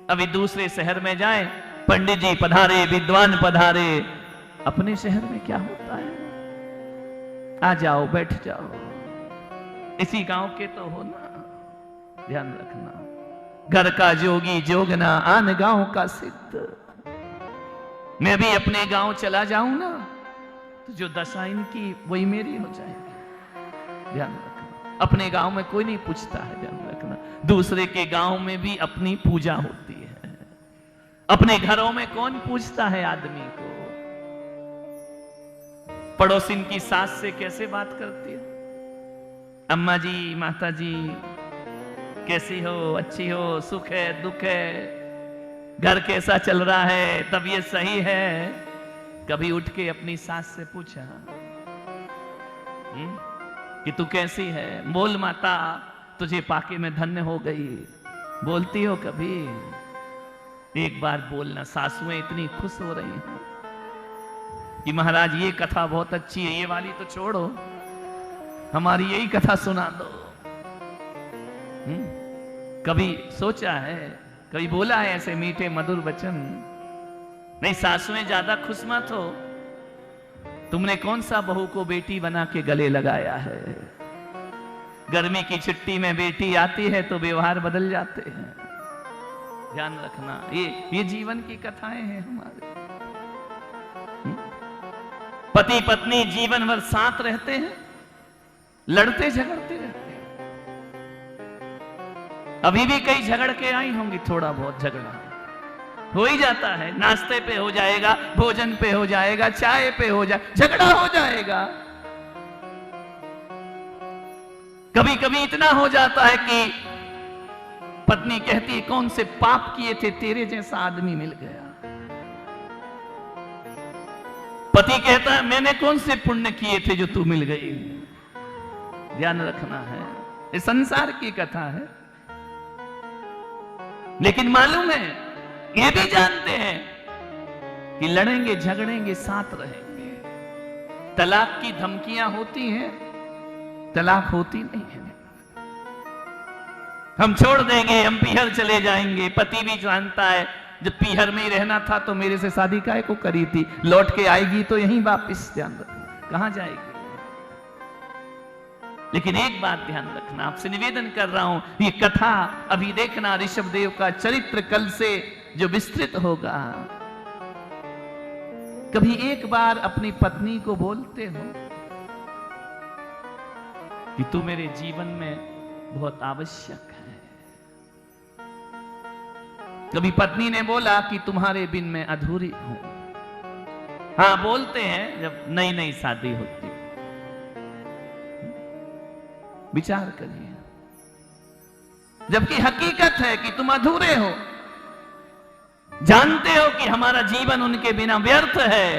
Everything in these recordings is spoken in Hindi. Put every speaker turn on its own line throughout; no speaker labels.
अभी दूसरे शहर में जाए, पंडित जी पधारे, विद्वान पधारे, अपने शहर में क्या होता है, आ जाओ बैठ जाओ, इसी गांव के तो हो ना, ध्यान रखना। घर का जोगी जोगना आन गांव का सिद्ध। मैं भी अपने गांव चला जाऊं ना तो जो दशा इनकी वही मेरी हो जाएगी, ध्यान रखना। अपने गांव में कोई नहीं पूछता है, ध्यान रखना। दूसरे के गांव में भी अपनी पूजा होती है, अपने घरों में कौन पूछता है आदमी को। पड़ोसिन की सास से कैसे बात करती है, अम्मा जी, माता जी कैसी हो, अच्छी हो, सुख है दुख है, घर कैसा चल रहा है, तबीयत सही है। कभी उठ के अपनी सास से पूछा कि तू कैसी है, बोल माता तुझे पाके मैं धन्य हो गई, बोलती हो कभी? एक बार बोलना। सासुएं इतनी खुश हो रही हैं कि महाराज ये कथा बहुत अच्छी है, ये वाली तो छोड़ो, हमारी यही कथा सुना दो। कभी सोचा है, कभी बोला है ऐसे मीठे मधुर वचन? नहीं, सासुएं ज्यादा खुश मत हो। तुमने कौन सा बहू को बेटी बना के गले लगाया है? गर्मी की छुट्टी में बेटी आती है तो व्यवहार बदल जाते हैं, ध्यान रखना। ये जीवन की कथाएं हैं हमारे। पति पत्नी जीवन भर साथ रहते हैं, लड़ते झगड़ते रहते हैं। अभी भी कई झगड़ के आई होंगी, थोड़ा बहुत झगड़ा हो ही जाता है। नाश्ते पे हो जाएगा, भोजन पे हो जाएगा, चाय पे हो जाए, झगड़ा हो जाएगा। कभी कभी इतना हो जाता है कि पत्नी कहती है कौन से पाप किए थे तेरे जैसा आदमी मिल गया। पति कहता है मैंने कौन से पुण्य किए थे जो तू मिल गई। ध्यान रखना है, ये संसार की कथा है। लेकिन मालूम है, ये भी जानते हैं कि लड़ेंगे झगड़ेंगे साथ रहेंगे। तलाक की धमकियां होती हैं, तलाक होती नहीं है। हम छोड़ देंगे, हम पीहर चले जाएंगे। पति भी जानता है जब पीहर में ही रहना था तो मेरे से शादी काहे को करी थी, लौट के आएगी तो यहीं वापिस, ध्यान रखना, कहां जाएगी। लेकिन एक बात ध्यान रखना, आपसे निवेदन कर रहा हूं, ये कथा अभी देखना, ऋषभदेव का चरित्र कल से जो विस्तृत होगा। कभी एक बार अपनी पत्नी को बोलते हो कि तू मेरे जीवन में बहुत आवश्यक है। कभी पत्नी ने बोला कि तुम्हारे बिन मैं अधूरी हूं। हाँ, बोलते हैं जब नई नई शादी होती। विचार करिए, जबकि हकीकत है कि तुम अधूरे हो, जानते हो कि हमारा जीवन उनके बिना व्यर्थ है।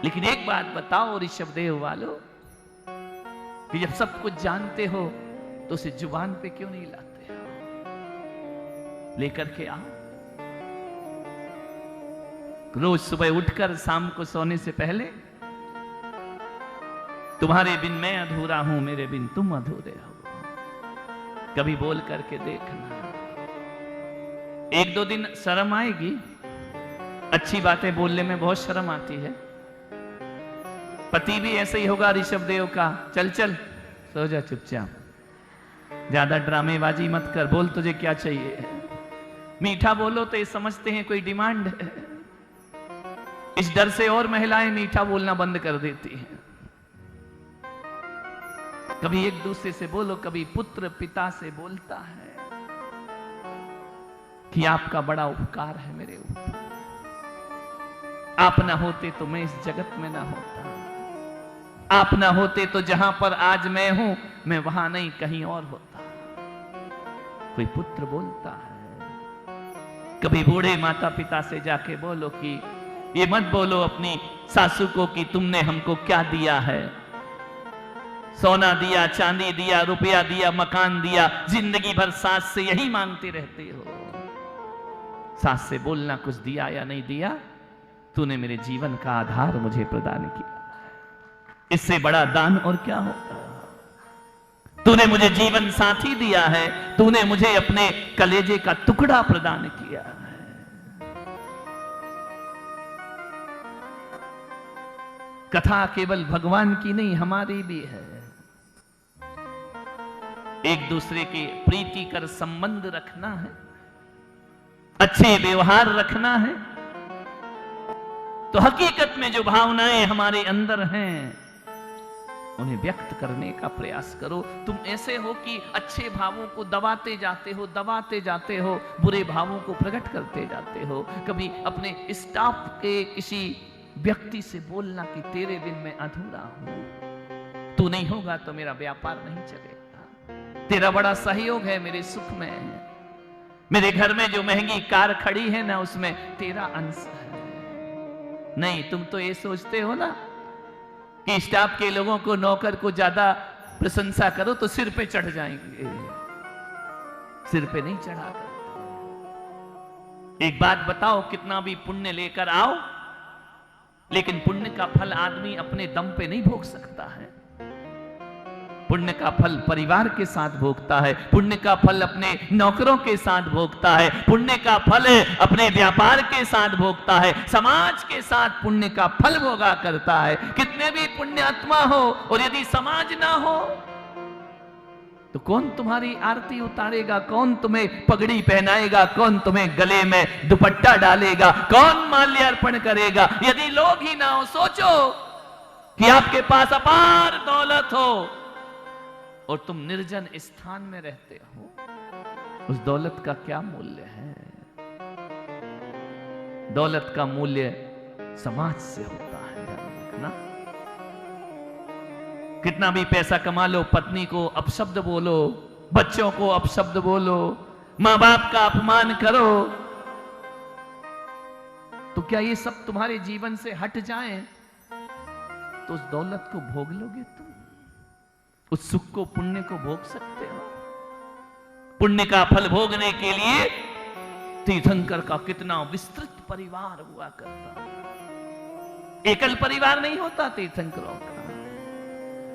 लेकिन एक बात बताओ ऋषभदेव वालों, कि जब सब कुछ जानते हो तो उसे जुबान पे क्यों नहीं लाते हो? लेकर के आओ। रोज सुबह उठकर शाम को सोने से पहले, तुम्हारे बिन मैं अधूरा हूं, मेरे बिन तुम अधूरे हो, कभी बोल करके देखना। एक दो दिन शर्म आएगी, अच्छी बातें बोलने में बहुत शर्म आती है। पति भी ऐसे ही होगा ऋषभदेव का, चल चल सो जा चुपचाप, ज्यादा ड्रामेबाजी मत कर, बोल तुझे क्या चाहिए। मीठा बोलो तो ये समझते हैं कोई डिमांड है। इस डर से और महिलाएं मीठा बोलना बंद कर देती हैं। कभी एक दूसरे से बोलो, कभी पुत्र पिता से बोलता है कि आपका बड़ा उपकार है मेरे ऊपर, आप ना होते तो मैं इस जगत में ना होता, आप ना होते तो जहां पर आज मैं हूं मैं वहां नहीं कहीं और होता। कोई पुत्र बोलता है। कभी बूढ़े माता पिता से जाके बोलो कि ये मत बोलो अपनी सासू को कि तुमने हमको क्या दिया है, सोना दिया, चांदी दिया, रुपया दिया, मकान दिया, जिंदगी भर सास से यही मांगते रहते हो। सास से बोलना कुछ दिया या नहीं दिया, तूने मेरे जीवन का आधार मुझे प्रदान किया, इससे बड़ा दान और क्या होगा। तूने मुझे जीवन साथी दिया है, तूने मुझे अपने कलेजे का टुकड़ा प्रदान किया है। कथा केवल भगवान की नहीं, हमारी भी है। एक दूसरे के प्रीतिकर संबंध रखना है, अच्छे व्यवहार रखना है, तो हकीकत में जो भावनाएं हमारे अंदर हैं उन्हें व्यक्त करने का प्रयास करो। तुम ऐसे हो कि अच्छे भावों को दबाते जाते हो, बुरे भावों को प्रकट करते जाते हो। कभी अपने स्टाफ के किसी व्यक्ति से बोलना कि तेरे बिन मैं अधूरा हूं, तू नहीं होगा तो मेरा व्यापार नहीं चलेगा, तेरा बड़ा सहयोग है मेरे सुख में, मेरे घर में जो महंगी कार खड़ी है ना उसमें तेरा अंश है। नहीं, तुम तो ये सोचते हो ना कि स्टाफ के लोगों को, नौकर को ज्यादा प्रशंसा करो तो सिर पे चढ़ जाएंगे। सिर पे नहीं चढ़ा कर। एक बात बताओ, कितना भी पुण्य लेकर आओ, लेकिन पुण्य का फल आदमी अपने दम पे नहीं भोग सकता है। पुण्य का फल परिवार के साथ भोगता है, पुण्य का फल अपने नौकरों के साथ भोगता है, पुण्य का फल अपने व्यापार के साथ भोगता है, समाज के साथ पुण्य का फल भोगा करता है। कितने भी पुण्य आत्मा हो और यदि समाज ना हो तो कौन तुम्हारी आरती उतारेगा, कौन तुम्हें पगड़ी पहनाएगा, कौन तुम्हें गले में दुपट्टा डालेगा, कौन माल्यार्पण करेगा यदि लोग ही ना हो। सोचो कि आपके पास अपार दौलत हो और तुम निर्जन स्थान में रहते हो, उस दौलत का क्या मूल्य है? दौलत का मूल्य समाज से होता है, ना? कितना भी पैसा कमा लो, पत्नी को अपशब्द बोलो, बच्चों को अपशब्द बोलो, मां बाप का अपमान करो, तो क्या ये सब तुम्हारे जीवन से हट जाए तो उस दौलत को भोग लोगे तुम? उस सुख को, पुण्य को भोग सकते हो? पुण्य का फल भोगने के लिए तीर्थंकर का कितना विस्तृत परिवार हुआ करता। एकल परिवार नहीं होता तीर्थंकरों का,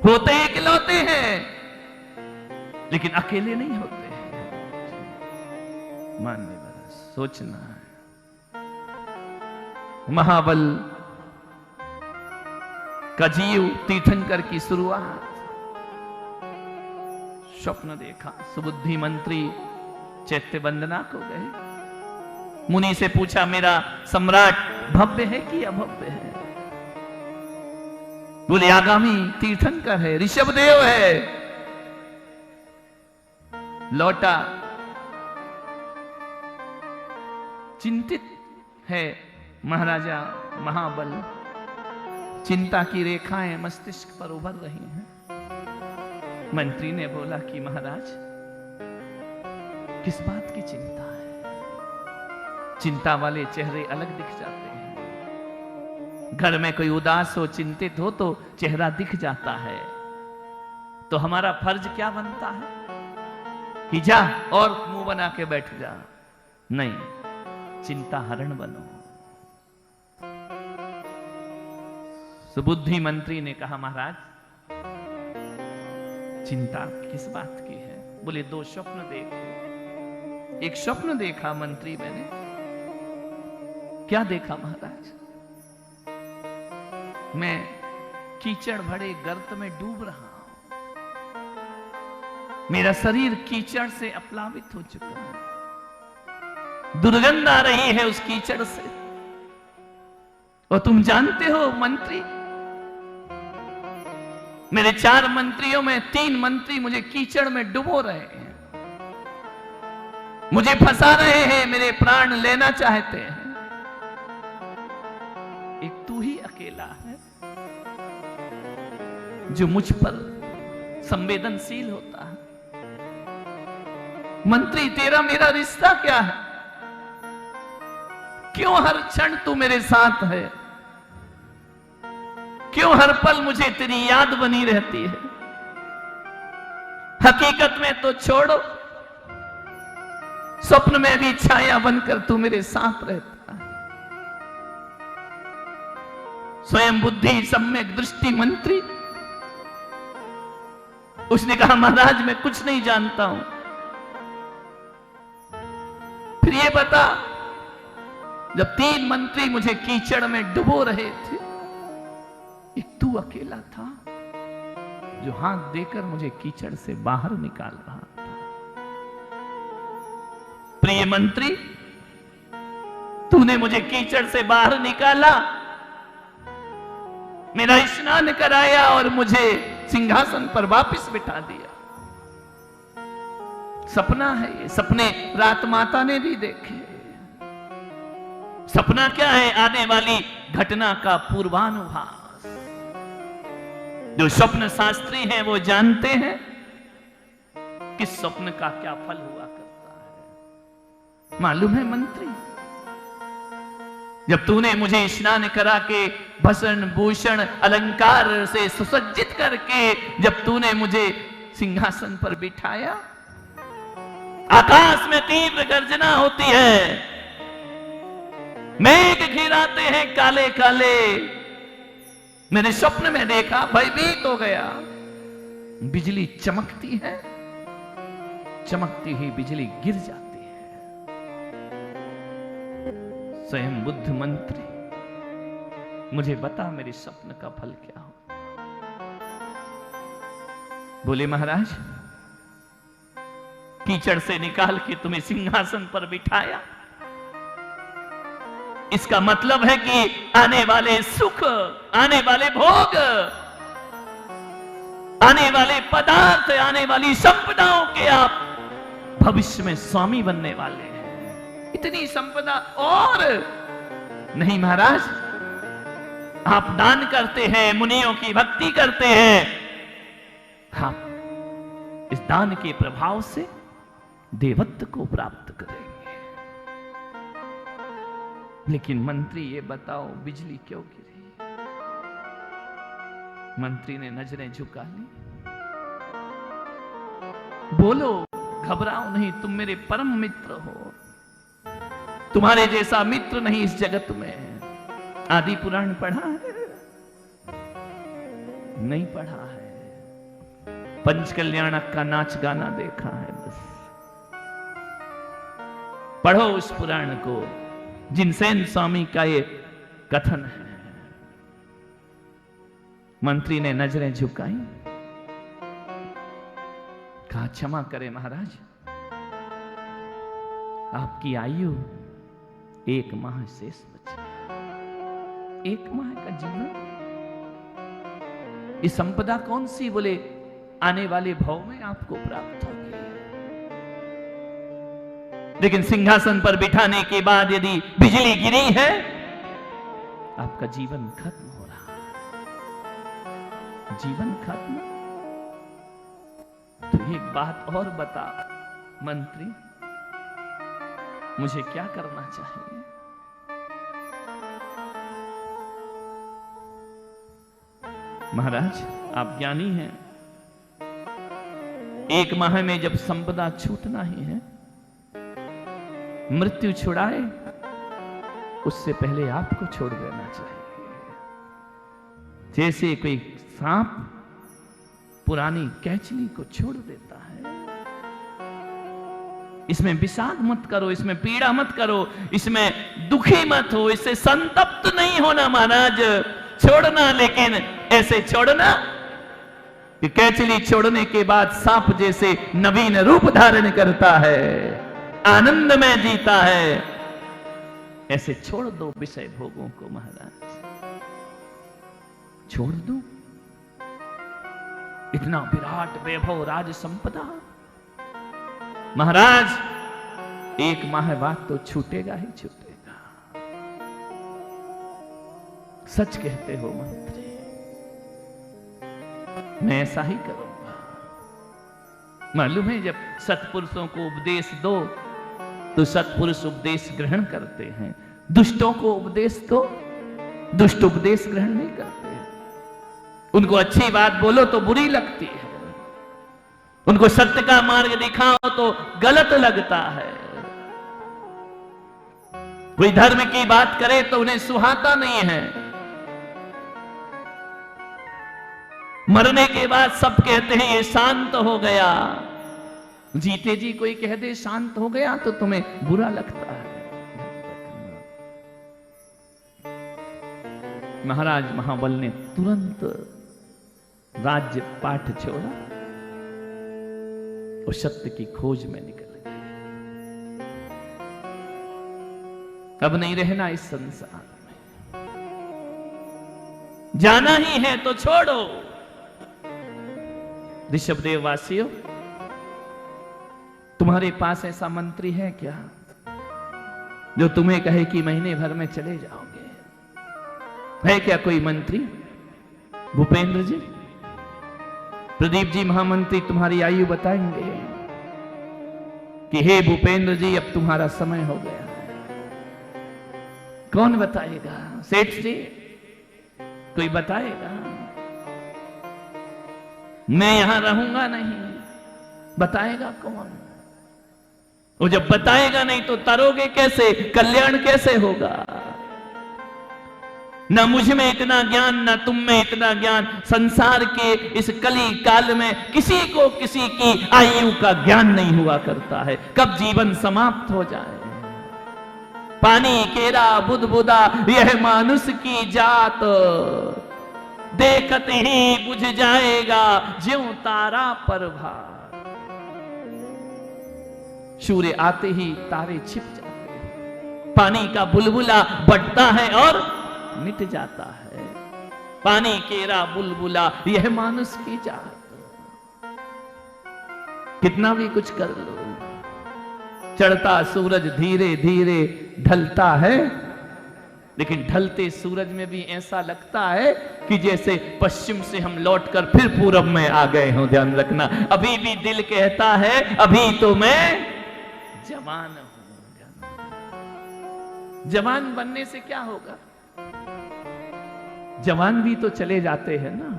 होते इकलौते हैं लेकिन अकेले नहीं होते हैं। मानने वाला सोचना है। महाबल का जीव तीर्थंकर की शुरुआत, स्वप्न देखा, सुबुद्धि मंत्री चैत्य वंदना को गए, मुनि से पूछा मेरा सम्राट भव्य है कि अभव्य है? बोले आगामी तीर्थंकर है, ऋषभदेव है। लौटा, चिंतित है महाराजा महाबल, चिंता की रेखाएं मस्तिष्क पर उभर रही हैं। मंत्री ने बोला कि महाराज किस बात की चिंता है? चिंता वाले चेहरे अलग दिख जाते हैं। घर में कोई उदास हो, चिंतित हो तो चेहरा दिख जाता है। तो हमारा फर्ज क्या बनता है कि जा और मुंह बना के बैठ जा? नहीं, चिंता हरण बनो। सुबुद्धि मंत्री ने कहा महाराज चिंता किस बात की है? बोले दो स्वप्न देखे। एक स्वप्न देखा मंत्री मैंने। क्या देखा महाराज? मैं कीचड़ भरे गर्त में डूब रहा हूं, मेरा शरीर कीचड़ से अपलावित हो चुका है, दुर्गंध आ रही है उस कीचड़ से। और तुम जानते हो मंत्री, मेरे 4 मंत्रियों में 3 मंत्री मुझे कीचड़ में डुबो रहे हैं, मुझे फंसा रहे हैं, मेरे प्राण लेना चाहते हैं। एक तू ही अकेला है जो मुझ पर संवेदनशील होता है। मंत्री, तेरा मेरा रिश्ता क्या है? क्यों हर क्षण तू मेरे साथ है? क्यों हर पल मुझे तेरी याद बनी रहती है? हकीकत में तो छोड़ो, स्वप्न में भी छाया बनकर तू मेरे साथ रहता है। स्वयं बुद्धि सम्यक दृष्टि मंत्री उसने कहा महाराज मैं कुछ नहीं जानता हूं। फिर ये बता, जब 3 मंत्री मुझे कीचड़ में डुबो रहे थे, एक तू अकेला था जो हाथ देकर मुझे कीचड़ से बाहर निकाल रहा था। प्रिय मंत्री, तूने मुझे कीचड़ से बाहर निकाला, मेरा स्नान कराया और मुझे सिंहासन पर वापस बिठा दिया। सपना है ये, सपने रात माता ने भी देखे। सपना क्या है? आने वाली घटना का पूर्वानुभास। जो स्वप्न शास्त्री हैं वो जानते हैं किस स्वप्न का क्या फल हुआ करता है। मालूम है मंत्री, जब तूने मुझे स्नान करा के भसन भूषण अलंकार से सुसज्जित करके जब तूने मुझे सिंहासन पर बिठाया, आकाश में तीव्र गर्जना होती है, मेघ घिराते हैं काले काले। मैंने स्वप्न में देखा, भयभीत हो गया। बिजली चमकती है, चमकती ही बिजली गिर जाती है। स्वयं बुद्ध मंत्री, मुझे बता मेरे स्वप्न का फल क्या हो। बोले महाराज, कीचड़ से निकाल के तुम्हें सिंहासन पर बिठाया, इसका मतलब है कि आने वाले सुख, आने वाले भोग, आने वाले पदार्थ, आने वाली संपदाओं के आप भविष्य में स्वामी बनने वाले हैं। इतनी संपदा और नहीं महाराज, आप दान करते हैं, मुनियों की भक्ति करते हैं, आप इस दान के प्रभाव से देवत्व को प्राप्त करेंगे। लेकिन मंत्री ये बताओ, बिजली क्यों गिरी? मंत्री ने नजरें झुका ली। बोलो, घबराओ नहीं, तुम मेरे परम मित्र हो, तुम्हारे जैसा मित्र नहीं इस जगत में। आदि पुराण पढ़ा है? नहीं पढ़ा है। पंचकल्याणक का नाच गाना देखा है बस। पढ़ो उस पुराण को, जिनसेन स्वामी का ये कथन है। मंत्री ने नजरें झुकाई, कहा क्षमा करे महाराज, आपकी आयु 1 माह शेष बची। 1 माह का जीवन, ये संपदा कौन सी? बोले आने वाले भव में आपको प्राप्त होगी। लेकिन सिंहासन पर बिठाने के बाद यदि बिजली गिरी है, आपका जीवन खत्म हो रहा है। जीवन खत्म? तो एक बात और बता मंत्री, मुझे क्या करना चाहिए? महाराज, आप ज्ञानी हैं। 1 माह में जब संपदा छूटना ही है, मृत्यु छुड़ाए उससे पहले आपको छोड़ देना चाहिए। जैसे कोई सांप पुरानी कैचली को छोड़ देता है। इसमें विषाद मत करो, इसमें पीड़ा मत करो, इसमें दुखी मत हो, इससे संतप्त नहीं होना महाराज। छोड़ना, लेकिन ऐसे छोड़ना कि कैचली छोड़ने के बाद सांप जैसे नवीन रूप धारण करता है, आनंद में जीता है। ऐसे छोड़ दो विषय भोगों को महाराज, छोड़ दो। इतना विराट वैभव राज संपदा महाराज, 1 माह बाद तो छूटेगा ही छूटेगा। सच कहते हो मंत्री, मैं ऐसा ही करूंगा। मालूम है, जब सत्पुरुषों को उपदेश दो तो सत्पुरुष उपदेश ग्रहण करते हैं, दुष्टों को उपदेश दो, दुष्ट उपदेश ग्रहण नहीं करते हैं। उनको अच्छी बात बोलो तो बुरी लगती है, उनको सत्य का मार्ग दिखाओ तो गलत लगता है, कोई धर्म की बात करे तो उन्हें सुहाता नहीं है। मरने के बाद सब कहते हैं ये शांत हो गया। जीते जी कोई कह दे शांत हो गया तो तुम्हें बुरा लगता है। महाराज महाबल ने तुरंत राज्य पाठ छोड़ा और सत्य की खोज में निकल गए। अब नहीं रहना इस संसार में, जाना ही है तो छोड़ो। ऋषभदेव वासियों, तुम्हारे पास ऐसा मंत्री है क्या जो तुम्हें कहे कि महीने भर में चले जाओगे? है क्या कोई मंत्री? भूपेंद्र जी, प्रदीप जी महामंत्री तुम्हारी आयु बताएंगे कि हे भूपेंद्र जी अब तुम्हारा समय हो गया है। कौन बताएगा? सेठ जी कोई बताएगा? मैं यहां रहूंगा नहीं, बताएगा कौन? वो जब बताएगा नहीं तो तरोगे कैसे? कल्याण कैसे होगा? ना मुझ में इतना ज्ञान, ना तुम में इतना ज्ञान। संसार के इस कली काल में किसी को किसी की आयु का ज्ञान नहीं हुआ करता है, कब जीवन समाप्त हो जाए। पानी केरा बुदबुदा यह मानुष की जात, देखत ही बुझ जाएगा ज्यों तारा पर भार। सूर्य आते ही तारे छिप जाते हैं, पानी का बुलबुला बढ़ता है और मिट जाता है। पानी केरा बुलबुला यह मानुष की जात। कितना भी कुछ कर लो, चढ़ता सूरज धीरे धीरे ढलता है, लेकिन ढलते सूरज में भी ऐसा लगता है कि जैसे पश्चिम से हम लौटकर फिर पूरब में आ गए हों। ध्यान रखना, अभी भी दिल कहता है अभी तो मैं जवान हूं। जवान बनने से क्या होगा? जवान भी तो चले जाते हैं ना।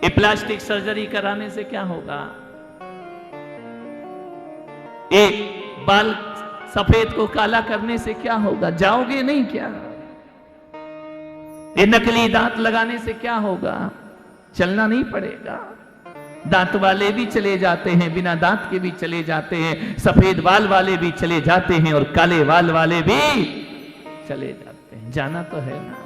ये प्लास्टिक सर्जरी कराने से क्या होगा? एक बाल सफेद को काला करने से क्या होगा? जाओगे नहीं क्या? ये नकली दांत लगाने से क्या होगा? चलना नहीं पड़ेगा। दांत वाले भी चले जाते हैं, बिना दांत के भी चले जाते हैं, सफेद बाल वाले भी चले जाते हैं और काले बाल वाले भी चले जाते हैं। जाना तो है ना।